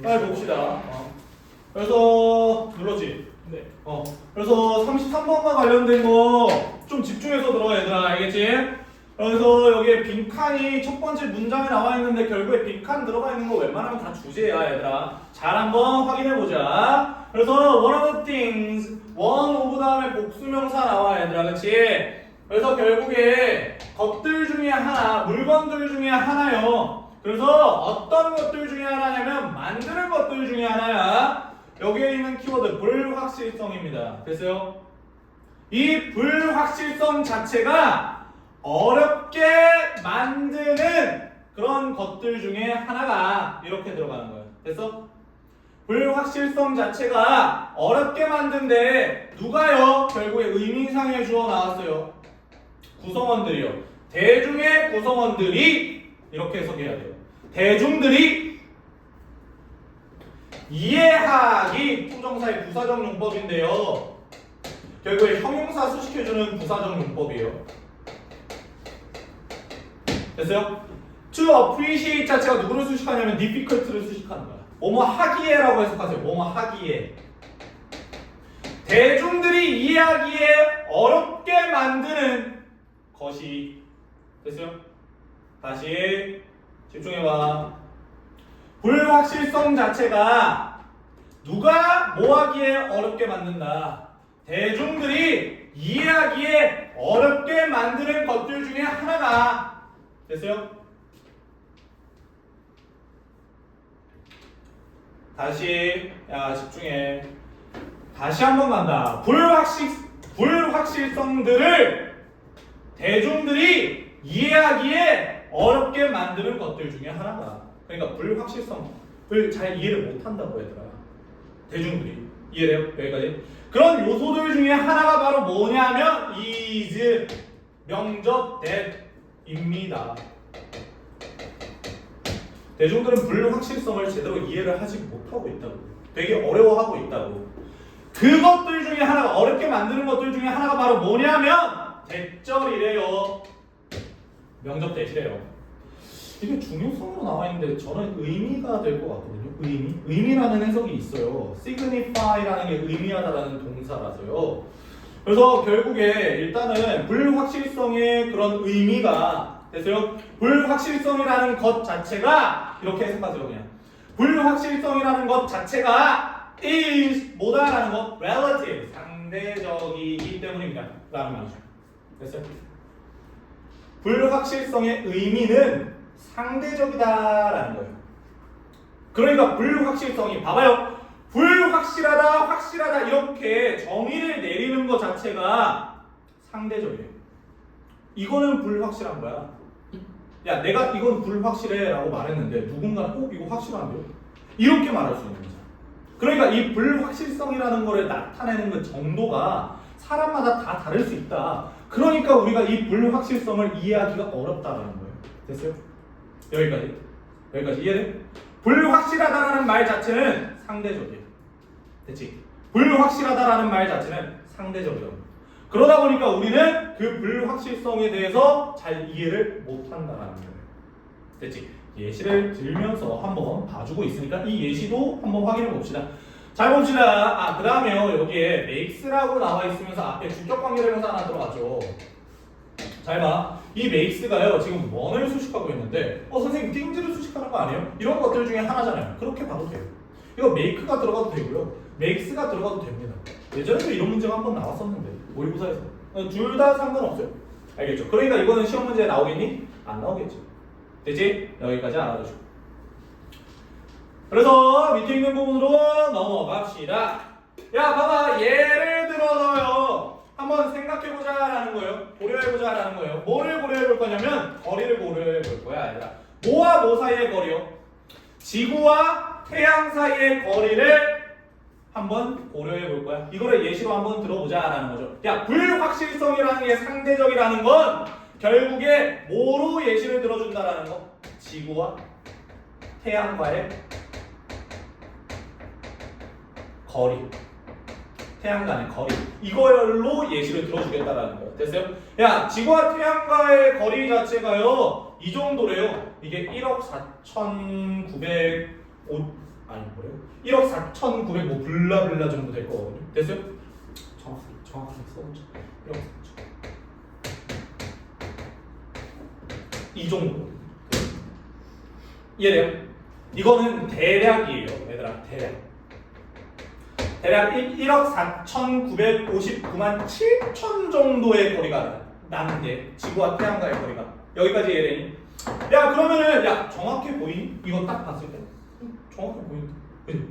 빨리 봅시다. 그래서 눌렀지? 네. 그래서 33번과 관련된 거 좀 집중해서 들어 얘들아, 알겠지? 그래서 여기에 빈칸이 첫 번째 문장에 나와 있는데 결국에 빈칸 들어가 있는 거 웬만하면 다 주제야 얘들아. 잘 한번 확인해 보자. 그래서 one of the things, one of 다음에 복수명사 나와 얘들아, 그렇지? 그래서 결국에 것들 중에 하나, 물건들 중에 하나요. 그래서 어떤 것들 중에 하나냐면 만드는 것들 중에 하나야. 여기에 있는 키워드 불확실성입니다. 됐어요? 이 불확실성 자체가 어렵게 만드는 그런 것들 중에 하나가 이렇게 들어가는 거예요. 됐어? 불확실성 자체가 어렵게 만든데 누가요? 결국에 의미상의 주어 나왔어요. 구성원들이요. 대중의 구성원들이 이렇게 해석해야 돼요. 대중들이 이해하기 투정사의 부사적 용법인데요. 결국에 형용사 수식해주는 부사적 용법이에요. 됐어요? To appreciate 자체가 누구를 수식하냐면 difficult를 수식하는 거야. 뭐뭐 하기에라고 해석하세요. 뭐뭐 하기에. 대중들이 이해하기에 어렵게 만드는 것이. 됐어요? 다시 집중해봐. 불확실성 자체가 누가 뭐 하기에 어렵게 만든다. 대중들이 이해하기에 어렵게 만드는 것들 중에 하나가. 됐어요? 다시 집중해. 다시 한번 간다. 불확실성들을 대중들이 이해하기에 어렵게 만드는 것들 중에 하나가. 그러니까 불확실성을 잘 이해를 못한다고 얘들아. 대중들이. 이해돼요? 여기까지? 그런 요소들 중에 하나가 바로 뭐냐면 is, 명접, that입니다. 대중들은 불확실성을 제대로 이해를 하지 못하고 있다고. 되게 어려워하고 있다고. 그것들 중에 하나가, 어렵게 만드는 것들 중에 하나가 바로 뭐냐면 대절이래요. 명접 that이래요. 이게 중요성으로 나와 있는데 저는 의미가 될 것 같거든요. 의미라는 해석이 있어요. signify라는 게 의미하다라는 동사라서요. 그래서 결국에 일단은 불확실성의 그런 의미가. 됐어요? 불확실성이라는 것 자체가 이렇게 해석하세요. 그냥 불확실성이라는 것 자체가 is 뭐다라는 것, relative, 상대적이기 때문입니다 라는 말이죠. 됐어요? 불확실성의 의미는 상대적이다라는 거예요. 그러니까 불확실성이, 봐봐요. 불확실하다, 확실하다 이렇게 정의를 내리는 것 자체가 상대적이에요. 이거는 불확실한 거야. 야, 내가 이건 불확실해 라고 말했는데 누군가는 이거 확실한데요? 이렇게 말할 수 있는 거잖아. 그러니까 이 불확실성이라는 거를 나타내는 그 정도가 사람마다 다 다를 수 있다. 그러니까 우리가 이 불확실성을 이해하기가 어렵다라는 거예요. 됐어요? 여기까지 이해돼? 불확실하다라는 말 자체는 상대적이에요. 됐지? 불확실하다라는 말 자체는 상대적이에요. 그러다 보니까 우리는 그 불확실성에 대해서 잘 이해를 못한다라는 거예요. 됐지? 예시를 들면서 한번 봐주고 있으니까 이 예시도 한번 확인해 봅시다. 잘 봅시다. 그 다음에요. 여기에 makes라고 나와 있으면서 앞에 주격 관계대명사 하나 들어갔죠. 잘 봐. 이 makes가요. 지금 one을 수식하고 있는데 선생님 things를 수식하는 거 아니에요? 이런 것들 중에 하나잖아요. 그렇게 봐도 돼요. 이거 make가 들어가도 되고요. makes가 들어가도 됩니다. 예전에도 이런 문제가 한번 나왔었는데 모의고사에서. 둘 다 상관없어요. 알겠죠? 그러니까 이거는 시험 문제에 나오겠니? 안 나오겠죠. 되지? 여기까지 알아두시고. 그래서 밑에 있는 부분으로 넘어갑시다. 야, 봐봐. 예를 들어서요. 한번 생각해보자 라는 거예요. 고려해보자 라는 거예요. 뭐를 고려해볼 거냐면 거리를 고려해볼 거야. 아니라 뭐와 뭐 사이의 거리요? 지구와 태양 사이의 거리를 한번 고려해볼 거야. 이거를 예시로 한번 들어보자 라는 거죠. 야, 불확실성이라는 게 상대적이라는 건 결국에 뭐로 예시를 들어준다라는 거? 지구와 태양과의 거리. 태양 간의 거리. 이걸로 예시를 들어주겠다라는 거예요. 됐어요? 야, 지구와 태양과의 거리 자체가요. 이 정도래요. 이게 1억 4,900 아니 뭐래요? 1억 4,900 뭐 블라블라 정도 될 거거든요. 됐어요? 정확하게 써보자. 1억 4천. 이 정도. 이해돼요? 이거는 대략이에요, 얘들아. 대략 1억 4,959만 7천 정도의 거리가 나는 게 지구와 태양과의 거리가 여기까지 이해되니? 야 그러면은 야 정확해 보이니? 이거 딱 봤을 때 정확해 보이니? 그지?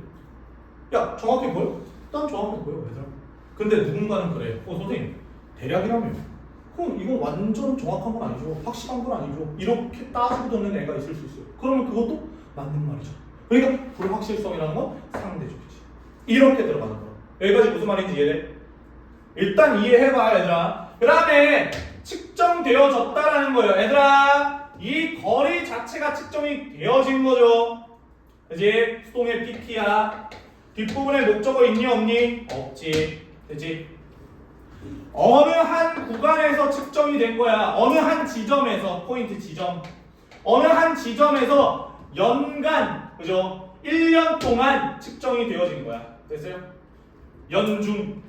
야 정확해 보여? 난 정확해 보여 얘들아. 근데 누군가는 그래. 선생님 대략이라며. 그럼 이건 완전 정확한 건 아니죠. 확실한 건 아니죠. 이렇게 따지고 듣는 애가 있을 수 있어요. 그러면 그것도 맞는 말이죠. 그러니까 불확실성이라는 건 상대적이지. 이렇게 들어가는 거야. 여기까지 무슨 말인지 이해돼? 일단 이해해봐 얘들아. 그 다음에 측정되어졌다라는 거예요. 얘들아 이 거리 자체가 측정이 되어진 거죠. 그치? 수동의 PP야. 뒷부분에 목적어 있니 없니? 없지. 그치? 어느 한 구간에서 측정이 된 거야. 어느 한 지점에서 포인트 지점. 어느 한 지점에서 연간 그죠? 1년 동안 측정이 되어진 거야. 됐어요? 연중.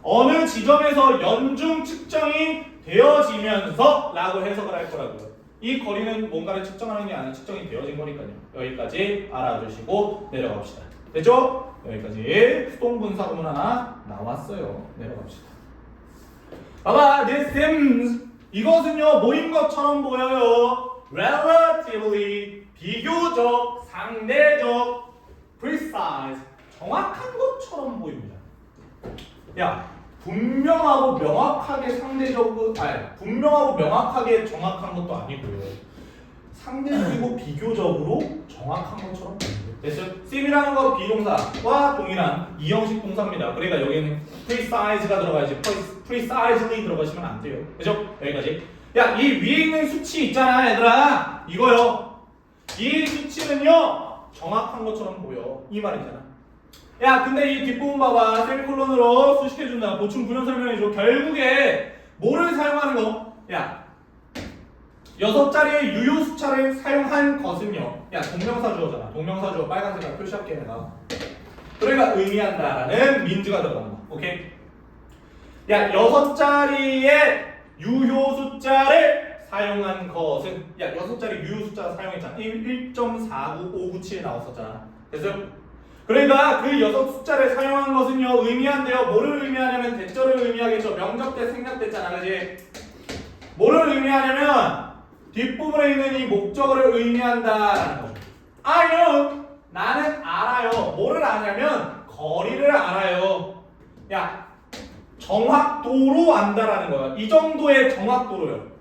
어느 지점에서 연중 측정이 되어지면서 라고 해석을 할 거라고요. 이 거리는 뭔가를 측정하는 게 아니라 측정이 되어진 거니까요. 여기까지 알아두시고 내려갑시다. 됐죠? 여기까지 수동분사 구문 하나 나왔어요. 내려갑시다. 봐봐, this seems 이것은요 모인 것처럼 보여요. relatively 비교적, 상대적, precise 정확한 것처럼 보입니다. 야, 분명하고 명확하게 상대적으로, 분명하고 명확하게 정확한 것도 아니고요. 상대적이고 비교적으로 정확한 것처럼 보입니다. 됐어요? seem이라는 거 비동사와 동일한 이형식 동사입니다. 그러니까 여기는 precise가 들어가야지 precisely 들어가시면 안 돼요. 그죠? 여기까지. 야, 이 위에 있는 수치 있잖아, 얘들아. 이거요. 이 수치는요 정확한 것처럼 보여. 이 말이잖아. 야, 근데 이 뒷부분 봐봐. 세미콜론으로 수식해준다. 보충 분연 설명해줘. 결국에 뭐를 사용하는 거? 야, 6자리의 유효 숫자를 사용한 것은요. 야, 동명사 주어잖아. 동명사 주어 빨간색으로 표시할게 내가. 그러니까 의미한다라는 민즈가 들어간다. 오케이? 야, 6자리의 유효 숫자를 사용한 것은 야, 6자리 유효 숫자 사용했잖아. 1.49597 나왔었잖아. 됐어요? 그러니까 그 6숫자를 사용한 것은요 의미한대요. 뭐를 의미하냐면 대절을 의미하겠죠. 명적대 생략됐잖아. 그지? 뭐를 의미하냐면 뒷부분에 있는 이 목적어를 의미한다라는 거죠. I know. 나는 알아요. 뭐를 아냐면 거리를 알아요. 야, 정확도로 안다라는 거야. 이 정도의 정확도로요.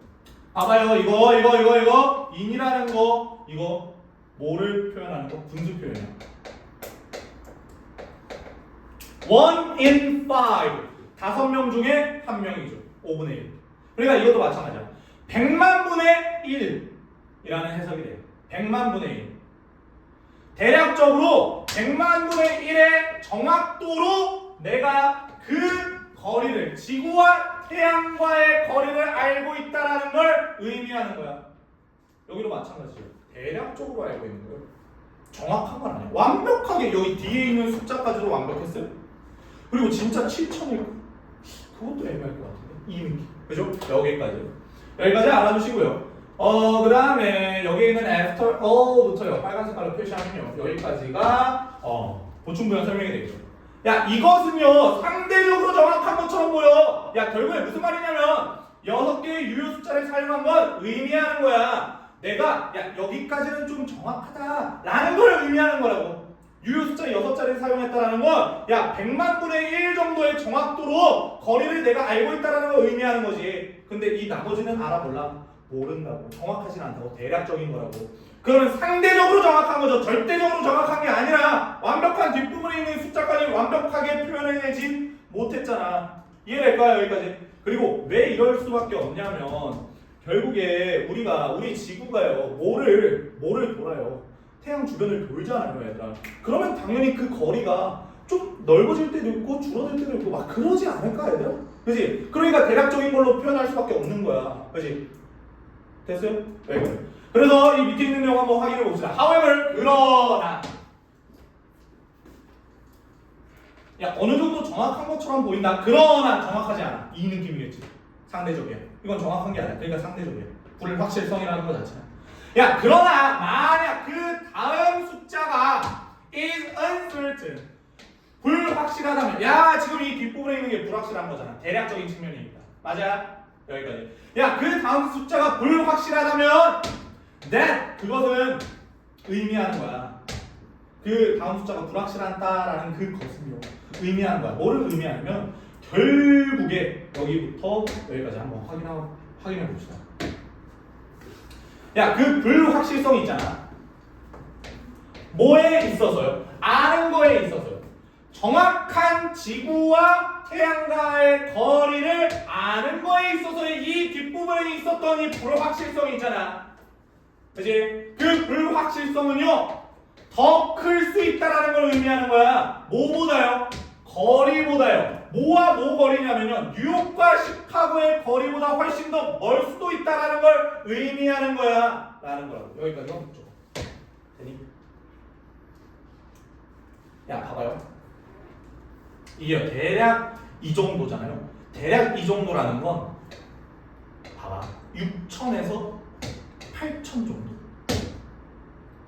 봐봐요. 이거 in이라는 거 이거 뭐를 표현하는 거? 분수 표현이야. 1 in 5 5명 중에 1명이죠. 5분의 1. 그러니까 이것도 마찬가지야. 100만 분의 1이라는 해석이 돼요. 100만 분의 1. 대략적으로 100만 분의 1의 정확도로 내가 그 거리를 지구와 태양과의 거리를 알고 있다라는 걸 의미하는 거야. 여기도 마찬가지죠. 대략적으로 알고 있는 거예요. 정확한 건 아니에요. 완벽하게 여기 뒤에 있는 숫자까지도 완벽했어요. 그리고 진짜 7천일까? 그것도 애매할 것 같은데 이 느낌. 그죠? 여기까지 알아두시고요. 그 다음에 여기 있는 after all부터요 빨간 색깔로 표시하면요 여기까지가 보충부연 설명이 되겠죠. 야, 이것은요 상대적으로 정확한 것처럼 보여. 야, 결국에 무슨 말이냐면 6개의 유효 숫자를 사용한 건 의미하는 거야. 내가 야 여기까지는 좀 정확하다라는 걸 의미하는 거라고. 유효 숫자 6자리를 사용했다라는 건 야 100만 분의 1 정도의 정확도로 거리를 내가 알고 있다라는 걸 의미하는 거지. 근데 이 나머지는 알아 몰라? 모른다고. 정확하진 않다고. 대략적인 거라고. 그러면 상대적으로 정확한 거죠. 절대적으로 정확한 게 아니라 완벽한 뒷부분에 있는 숫자까지 완벽하게 표현해내지 못했잖아. 이해될까요? 여기까지. 그리고 왜 이럴 수밖에 없냐면 결국에 우리 지구가요 뭐를 돌아요? 태양 주변을 돌잖아요, 얘들아. 그러면 당연히 그 거리가 좀 넓어질 때도 있고 줄어들 때도 있고 막 그러지 않을까, 얘들아? 그지? 그러니까 대략적인 걸로 표현할 수밖에 없는 거야. 그지? 됐어요? 네. 그래서 이 밑에 있는 내용 한번 확인해 봅시다. However, 그러나 야 어느 정도 정확한 것처럼 보인다. 그러나 정확하지 않아. 이 느낌이겠지. 상대적이야. 이건 정확한 게 아니야. 그러니까 상대적이야. 불확실성이라는 거 자체야. 야 그러나 만약 그 다음 숫자가 is uncertain 불확실하다면 야 지금 이 뒷부분에 있는 게 불확실한 거잖아. 대략적인 측면이 있다. 맞아? 여기까지. 야 그 다음 숫자가 불확실하다면 that 그것은 의미하는 거야. 그 다음 숫자가 불확실하다라는 그 것은요 의미하는 거야. 뭐를 의미하냐면 결국에 여기부터 여기까지 한번 확인해 봅시다. 야 그 불확실성이 있잖아. 뭐에 있어서요? 아는 거에 있어서요. 정확한 지구와 태양과의 거리를 아는 거에 있어서의 이 뒷부분에 있었던 이 불확실성이 있잖아. 그치? 그 불확실성은요 더 클 수 있다라는 걸 의미하는 거야. 뭐보다요? 거리보다요. 뭐와 뭐 거리냐면요 뉴욕과 시카고의 거리보다 훨씬 더 멀 수도 있다라는 걸 의미하는 거야 라는 거라고. 여기까지가 묻죠. 되니? 야 봐봐요. 이게 대략 이 정도잖아요. 대략 이 정도라는 건 봐봐 6천에서 8천 정도.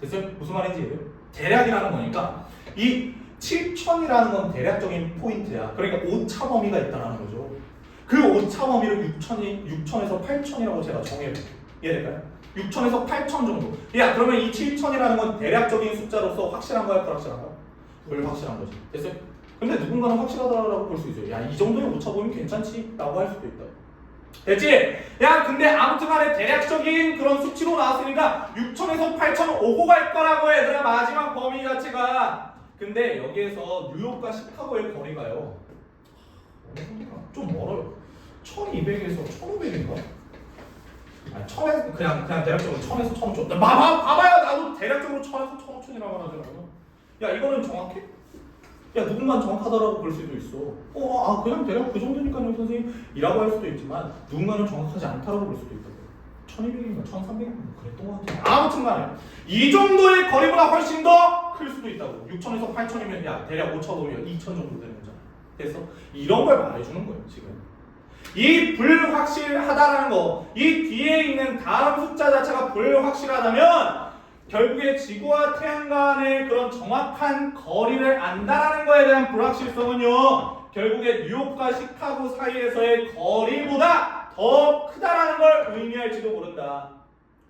됐어요? 무슨 말인지 이해돼요? 대략이라는 거니까 이 7천이라는 건 대략적인 포인트야. 그러니까 오차 범위가 있다는 거죠. 그 오차 범위를 6천에서 8천이라고 제가 정해볼게요. 이해될까요? 6천에서 8천 정도. 야 그러면 이 7천이라는 건 대략적인 숫자로서 확실한 거야? 불확실한 거야? 불확실한 거지. 됐어요? 근데 누군가는 확실하다라고 볼 수 있어요. 야 이 정도의 오차 범위면 괜찮지? 라고 할 수도 있다. 됐지? 야 근데 아무튼 간에 대략적인 그런 수치로 나왔으니까 6천에서 8천 오고 갈 거라고 얘들아. 마지막 범위 자체가. 근데 여기에서 뉴욕과 시카고의 거리가요 좀 멀어요. 1200에서 1500인가? 아니 1000에서 그냥 대략적으로 1000에서 1500. 봐봐요. 나도 대략적으로 1000에서 1500이라고 하잖아요. 야 이거는 정확해? 야 누군가는 정확하다라고 볼 수도 있어. 그냥 대략 그 정도니까요 선생님 이라고 할 수도 있지만 누군가는 정확하지 않다라고 볼 수도 있다고. 1200인가 1300인가 그랬던 것 같아. 아무튼 간에 이 정도의 거리보다 훨씬 더 클 수도 있다고. 6천에서 8천이면 야 대략 5차 보면 2천 정도 되는 거잖아. 그래서 이런 걸 말해주는 거예요 지금. 이 불확실하다라는 거, 이 뒤에 있는 다음 숫자 자체가 불확실하다면 결국에 지구와 태양 간의 그런 정확한 거리를 안다라는 거에 대한 불확실성은요 결국에 뉴욕과 시카고 사이에서의 거리보다 더 크다라는 걸 의미할지도 모른다.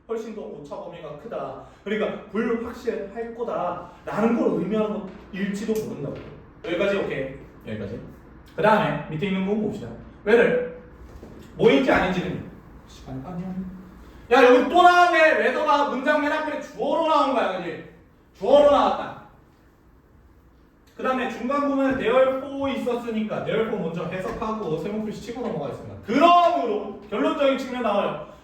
훨씬 더 오차 범위가 크다. 그러니까 불확실할 거다라는 걸 의미하는 것일지도 모른다고. 여기까지 오케이. 여기까지. 그 다음에 밑에 있는 거 봅시다. 왜를 뭐인지 아닌지는 시간 가면. 야 여기 또 나왔네. 웨더가 문장 맨 앞에 주어로 나온 거야, 그지? 주어로 나왔다. 그 다음에 중간 부분에 therefore 있었으니까 therefore 먼저 해석하고 세모표시 치고 넘어가겠습니다. 그러므로 결론적인 측면 나와요.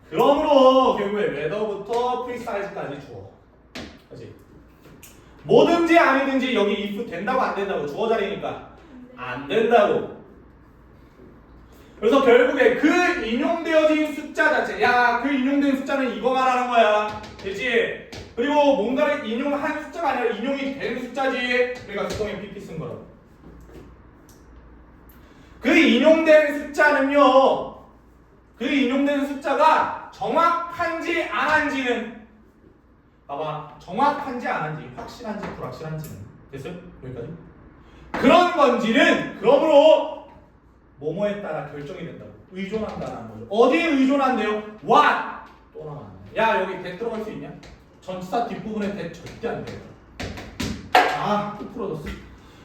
그러므로 결국에 whether부터 precise까지 주어. 그렇지? 뭐든지 아니든지 여기 if 된다고 안 된다고. 주어 자리니까 안 된다고. 그래서 결국에 그 인용되어진 숫자 자체, 야 그 인용된 숫자는 이거 말하는 거야. 됐지? 그리고 뭔가를 인용한 숫자가 아니라 인용이 된 숫자지. 그러니까 수동에 pp 쓴 거라고. 그 인용된 숫자는요, 그 인용된 숫자가 정확한지 안 한지는, 봐봐, 정확한지 안 한지, 확실한지 불확실한지는. 됐어요? 여기까지? 그런 건지는 그러므로 뭐뭐에 따라 결정이 된다고. 의존한다는 거죠. 어디에 의존한대요? what? 또 나왔네. 야 여기 that 들어갈 수 있냐? 전치사 뒷부분에 that 절대 안 돼요. 또 풀어졌어.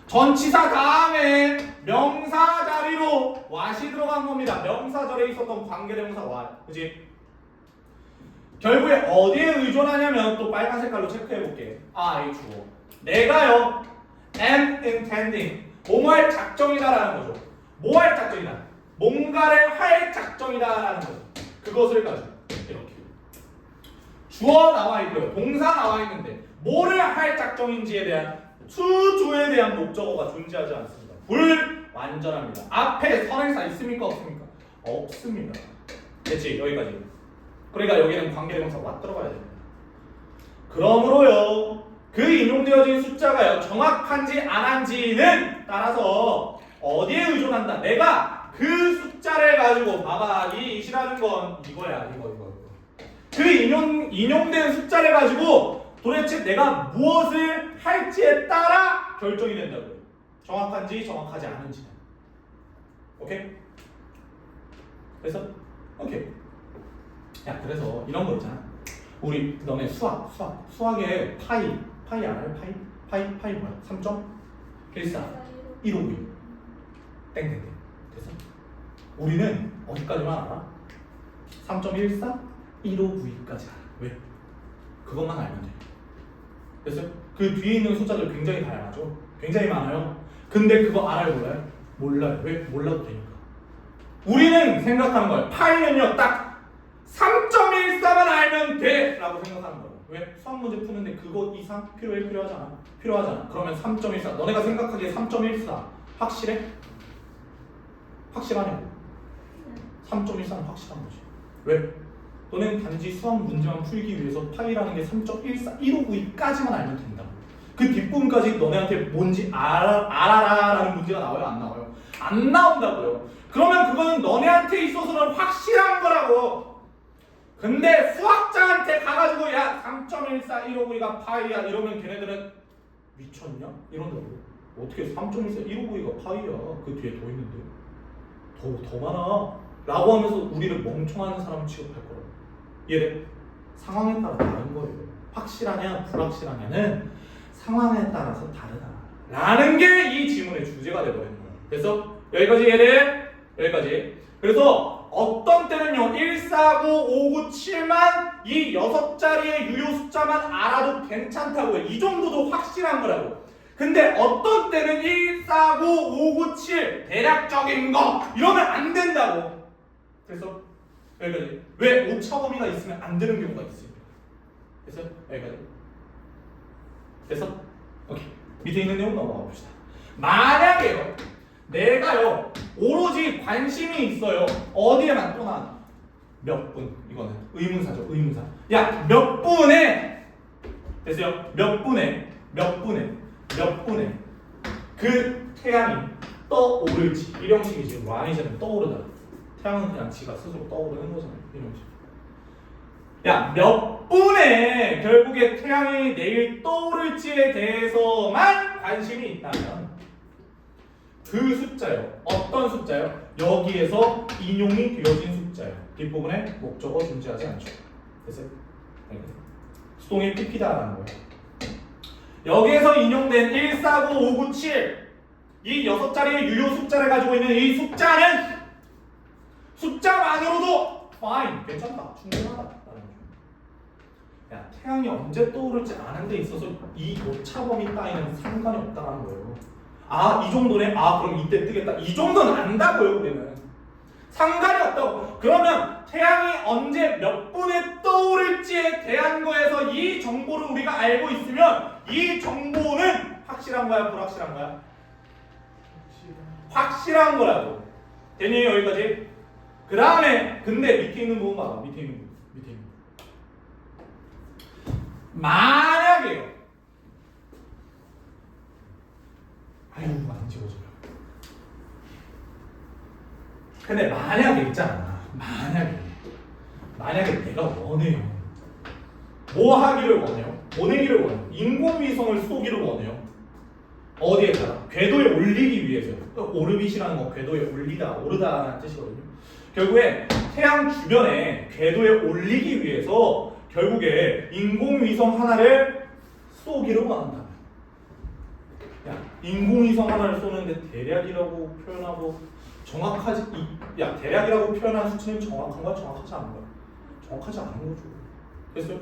전치사 다음에 명사 자리로 what이 들어간 겁니다. 명사절에 있었던 관계대명사 what. 그치? 결국에 어디에 의존하냐면 또 빨간 색깔로 체크해볼게. 이 주어. 내가요 am intending 뭐 할 작정이다라는 거죠. 뭐 할 작정이다? 뭔가를 할 작정이다라는 거죠. 그것을 가지고 이렇게 주어 나와 있고요. 동사 나와 있는데 뭐를 할 작정인지에 대한 수조에 대한 목적어가 존재하지 않습니다. 불완전합니다. 앞에 선행사 있습니까? 없습니까? 없습니다. 됐지? 여기까지. 그러니까 여기는 관계대명사 what 들어가야 됩니다. 그러므로요 그 인용되어진 숫자가요 정확한지 안 한지는 따라서 어디에 의존한다? 내가 그 숫자를 가지고 봐봐 이 이시라는 건 이거야 이거 그 인용된 숫자를 가지고 도대체 내가 무엇을 할지에 따라 결정이 된다고요. 정확한지 정확하지 않은지는. 오케이? 그래서 오케이. 야 그래서 이런 거 있잖아. 우리 너네 수학에 파이 알아요? 파이 뭐야? 3.14 152 땡땡땡. 그래서 우리는 어디까지만 알아? 3.14 1592까지 알아. 왜? 그것만 알면 돼. 그래서 그 뒤에 있는 숫자들 굉장히 다양하죠. 굉장히 많아요. 근데 그거 알아요 몰라요? 몰라요. 왜? 몰라도 되니까. 우리는 생각하는 거예요. 파이는요 딱 3.14만 알면 돼 라고 생각하는 거예요. 왜? 수학 문제 푸는데 그거 이상 필요하잖아. 그러면 3.14 너네가 생각하기에 3.14 확실해? 확실하냐고. 3.14는 확실한 거지. 왜? 너는 단지 수학 문제만 풀기 위해서 파이라는 게 3.14 1592까지만 알면 된다. 그 뒷부분까지 너네한테 뭔지 알아라라는 문제가 나와요? 안 나와요? 안 나온다고요. 그러면 그거는 너네한테 있어서는 확실한 거라고. 근데 수학자한테 가가지고 야 3.14 1592가 파이야 이러면 걔네들은 미쳤냐? 이런다고. 어떻게 3.14 1592가 파이야? 그 뒤에 더 있는데 더 많아 라고 하면서 우리를 멍청한 사람 취급할 거라고. 이해돼? 상황에 따라 다른 거예요. 확실하냐 불확실하냐는 상황에 따라서 다르다 라는 게 이 지문의 주제가 돼버리는 거예요. 그래서 여기까지 이해돼? 여기까지. 그래서 어떤 때는요 1, 4, 9, 5, 9, 7만 이 6자리의 유효 숫자만 알아도 괜찮다고요. 이 정도도 확실한 거라고. 근데 어떤 때는 1, 4, 9, 5, 9, 7 대략적인 거 이러면 안 된다고. 그래서 여기까지. 왜 오차범위가 있으면 안 되는 경우가 있어요. 그래서 여기까지. 됐어? 오케이. 밑에 있는 내용 넘어가 봅시다. 만약에요 내가요 오로지 관심이 있어요. 어디에만 또 나와? 몇 분. 이거는 의문사죠. 의문사. 야 몇 분에 됐어요? 몇 분에 그 태양이 떠오를지. 이 형식이지. 완이잖아요. 떠오르다. 태양은 그냥 지가 스스로 떠오르는 거잖아요. 이 형식. 야 몇 분에 결국에 태양이 내일 떠오를지에 대해서만 관심이 있다면 그 숫자요. 어떤 숫자요? 여기에서 인용이 되어진 숫자요. 뒷부분에 목적어 존재하지 않죠. 됐어요? 수동의 PP다라는 거예요. 여기에서 인용된 1, 4, 9, 5, 9, 7 이 6자리의 유효 숫자를 가지고 있는 이 숫자는 숫자만으로도 fine, 괜찮다, 충분하다 라는 거죠. 야, 태양이 언제 떠오를지 아는 데 있어서 이 오차범위 따위는 상관이 없다는 거예요. 아, 이 정도네? 아, 그럼 이때 뜨겠다. 이 정도는 안다고요, 우리는. 상관이 없다고. 그러면 태양이 언제 몇 분에 떠오를지에 대한 거에서 이 정보를 우리가 알고 있으면 이 정보는 확실한 거야, 불확실한 거야? 확실한 거라고. 됐니? 여기까지? 그 다음에 근데 밑에 있는 부분 봐봐. 밑에 있는 부분. 만약에요. 아유, 안 지워져요. 근데 만약에 있잖아. 만약에 내가 원해요. 뭐 하기를 원해요? 보내기를 원해요. 인공위성을 쏘기를 원해요. 어디에다가? 궤도에 올리기 위해서요. 오르빗이라는 건 궤도에 올리다, 오르다라는 뜻이거든요. 결국에 태양 주변에 궤도에 올리기 위해서 결국에 인공위성 하나를 쏘기를 원한다. 야, 인공위성 하나를 쏘는데 대략이라고 표현하고 정확하지, 야, 대략이라고 표현한 수치는 정확한 거야, 정확하지 않은 거야? 정확하지 않은 거죠. 그래서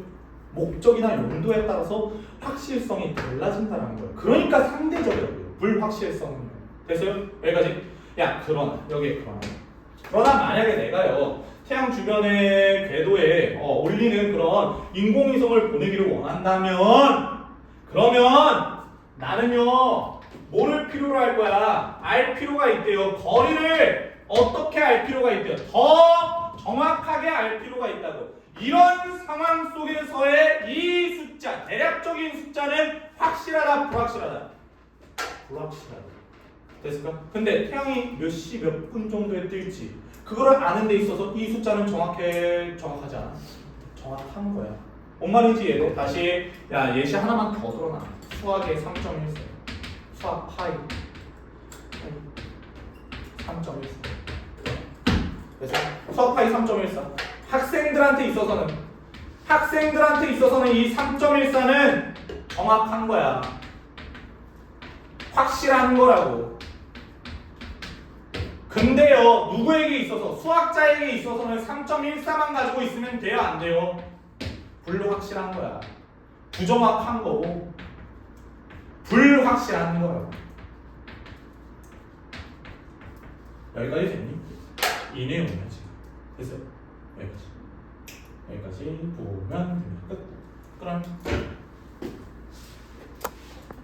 목적이나 용도에 따라서 확실성이 달라진다는 거예요. 그러니까 상대적이라고요. 불확실성은요. 됐어요? 여기까지? 야, 그러나 만약에 내가요 태양 주변의 궤도에 올리는 그런 인공위성을 보내기를 원한다면 그러면 나는요 뭐를 필요로 할 거야? 알 필요가 있대요. 거리를 어떻게 알 필요가 있대요? 더 정확하게 알 필요가 있다고. 이런 상황 속에서의 이 숫자, 대략적인 숫자는 확실하다, 불확실하다? 불확실하다. 됐을까? 근데 태양이 몇 시 몇 분 정도에 뜰지 그거를 아는 데 있어서 이 숫자는 정확하지 않아? 정확한 거야. 뭔 말인지 얘들 다시 야 예시 하나만 더 들어놔. 수학의 3.14 수학 파이 3.14 그래서 수학 파이 3.14 학생들한테 있어서는 이 3.14는 정확한 거야. 확실한 거라고. 근데요 누구에게 있어서 수학자에게 있어서는 3.14만 가지고 있으면 돼요 안 돼요? 불확실한 거야. 부정확한 거고 불확실한 거라고. 여기까지 됐니? 이 내용이야 지금. 됐어요? 여기까지 보면 됩니다. 끝. 그럼